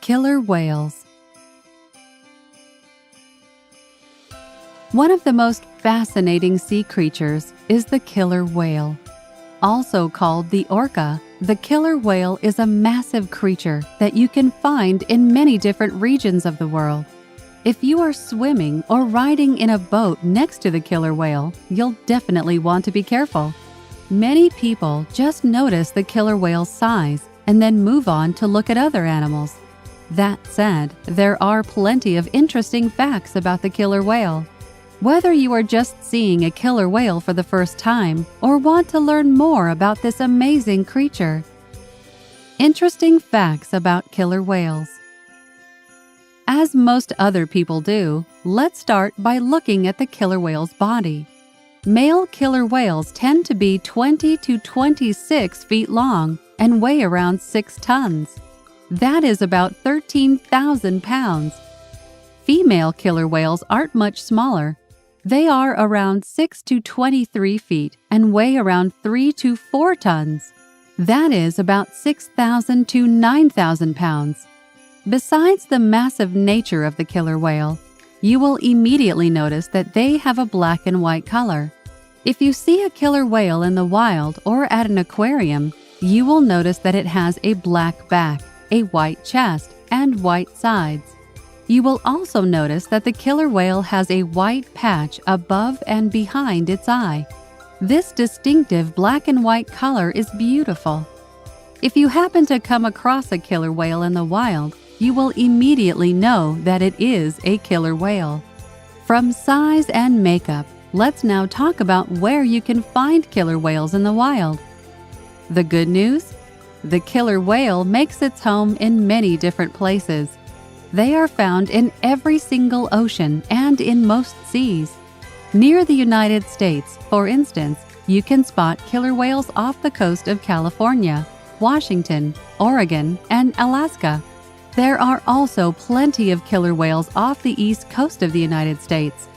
Killer whales. One of the most fascinating sea creatures is the killer whale. Also called the orca, the killer whale is a massive creature that you can find in many different regions of the world. If you are swimming or riding in a boat next to the killer whale, you'll definitely want to be careful. Many people just notice the killer whale's size and then move on to look at other animals. That said, there are plenty of interesting facts about the killer whale. Whether you are just seeing a killer whale for the first time or want to learn more about this amazing creature. Interesting facts about killer whales. As most other people do, let's start by looking at the killer whale's body. Male killer whales tend to be 20 to 26 feet long and weigh around 6 tons. That is about 13,000 pounds. Female killer whales aren't much smaller. They are around 6 to 23 feet and weigh around 3 to 4 tons. That is about 6,000 to 9,000 pounds. Besides the massive nature of the killer whale, you will immediately notice that they have a black and white color. If you see a killer whale in the wild or at an aquarium, you will notice that it has a black back, a white chest, and white sides. You will also notice that the killer whale has a white patch above and behind its eye. This distinctive black and white color is beautiful. If you happen to come across a killer whale in the wild, you will immediately know that it is a killer whale. From size and makeup, let's now talk about where you can find killer whales in the wild. The good news? The killer whale makes its home in many different places. They are found in every single ocean and in most seas. Near the United States, for instance, you can spot killer whales off the coast of California, Washington, Oregon, and Alaska. There are also plenty of killer whales off the east coast of the United States.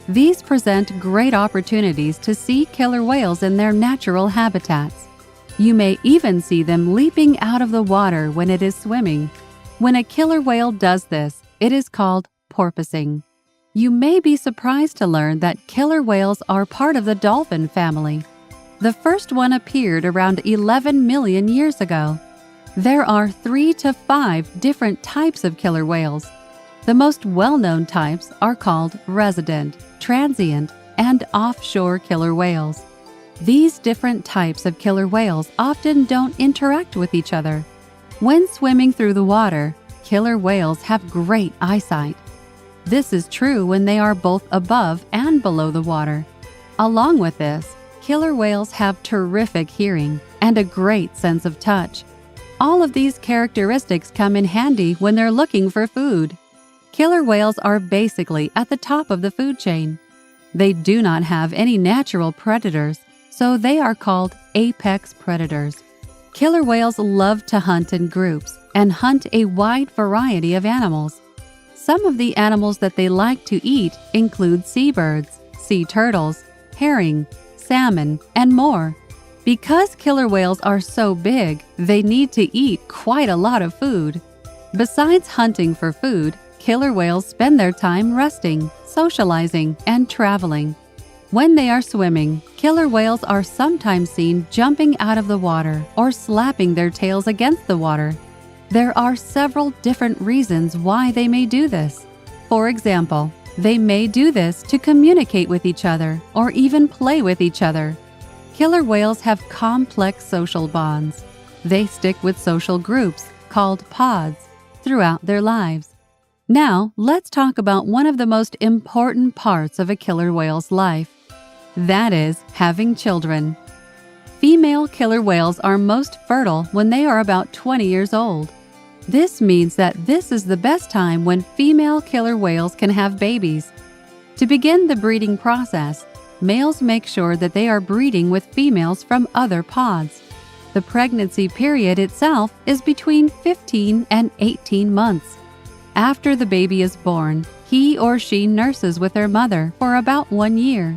These present great opportunities to see killer whales in their natural habitats. You may even see them leaping out of the water when it is swimming. When a killer whale does this, it is called porpoising. You may be surprised to learn that killer whales are part of the dolphin family. The first one appeared around 11 million years ago. There are 3 to 5 different types of killer whales. The most well-known types are called resident, transient, and offshore killer whales. These different types of killer whales often don't interact with each other. When swimming through the water, killer whales have great eyesight. This is true when they are both above and below the water. Along with this, killer whales have terrific hearing and a great sense of touch. All of these characteristics come in handy when they're looking for food. Killer whales are basically at the top of the food chain. They do not have any natural predators, so they are called apex predators. Killer whales love to hunt in groups and hunt a wide variety of animals. Some of the animals that they like to eat include seabirds, sea turtles, herring, salmon, and more. Because killer whales are so big, they need to eat quite a lot of food. Besides hunting for food, killer whales spend their time resting, socializing, and traveling. When they are swimming, killer whales are sometimes seen jumping out of the water or slapping their tails against the water. There are several different reasons why they may do this. For example, they may do this to communicate with each other or even play with each other. Killer whales have complex social bonds. They stick with social groups, called pods, throughout their lives. Now, let's talk about one of the most important parts of a killer whale's life. That is, having children. Female killer whales are most fertile when they are about 20 years old. This means that this is the best time when female killer whales can have babies. To begin the breeding process, males make sure that they are breeding with females from other pods. The pregnancy period itself is between 15 and 18 months. After the baby is born, he or she nurses with their mother for about 1 year.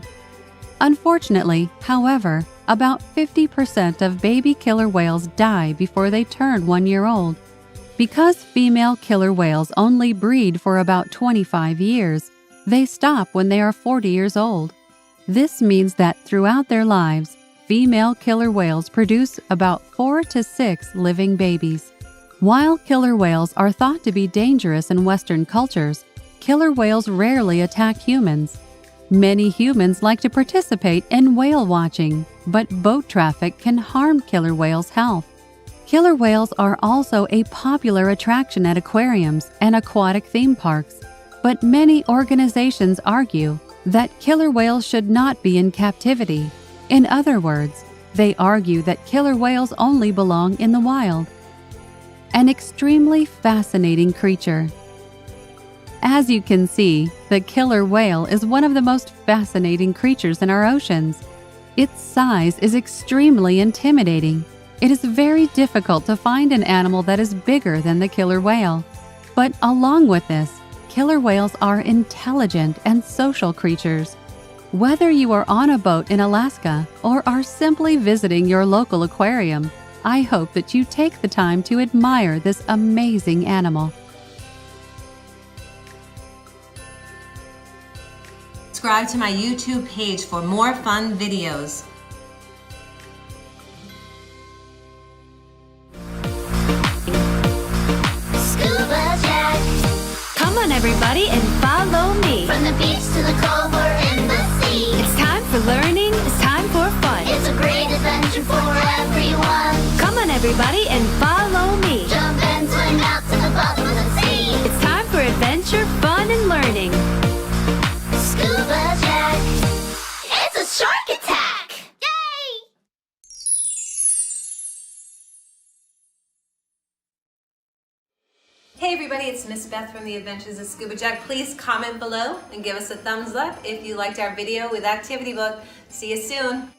Unfortunately, however, about 50% of baby killer whales die before they turn 1 year old. Because female killer whales only breed for about 25 years, they stop when they are 40 years old. This means that throughout their lives, female killer whales produce about 4 to 6 living babies. While killer whales are thought to be dangerous in Western cultures, killer whales rarely attack humans. Many humans like to participate in whale watching, but boat traffic can harm killer whales' health. Killer whales are also a popular attraction at aquariums and aquatic theme parks, but many organizations argue that killer whales should not be in captivity. In other words, they argue that killer whales only belong in the wild. An extremely fascinating creature. As you can see, the killer whale is one of the most fascinating creatures in our oceans. Its size is extremely intimidating. It is very difficult to find an animal that is bigger than the killer whale. But along with this, killer whales are intelligent and social creatures. Whether you are on a boat in Alaska or are simply visiting your local aquarium, I hope that you take the time to admire this amazing animal. Subscribe to my YouTube page for more fun videos. Come on everybody and follow me. From the beach to the cove or in the sea. It's time for learning, it's time for fun. It's a great adventure for everyone. Come on everybody and follow me. Jump and swim out to the bottom of the sea. It's time for adventure, fun, and learning. Scuba Jack. It's a shark attack! Yay! Hey everybody, it's Miss Beth from the Adventures of Scuba Jack. Please comment below and give us a thumbs up if you liked our video with Activity Book. See you soon.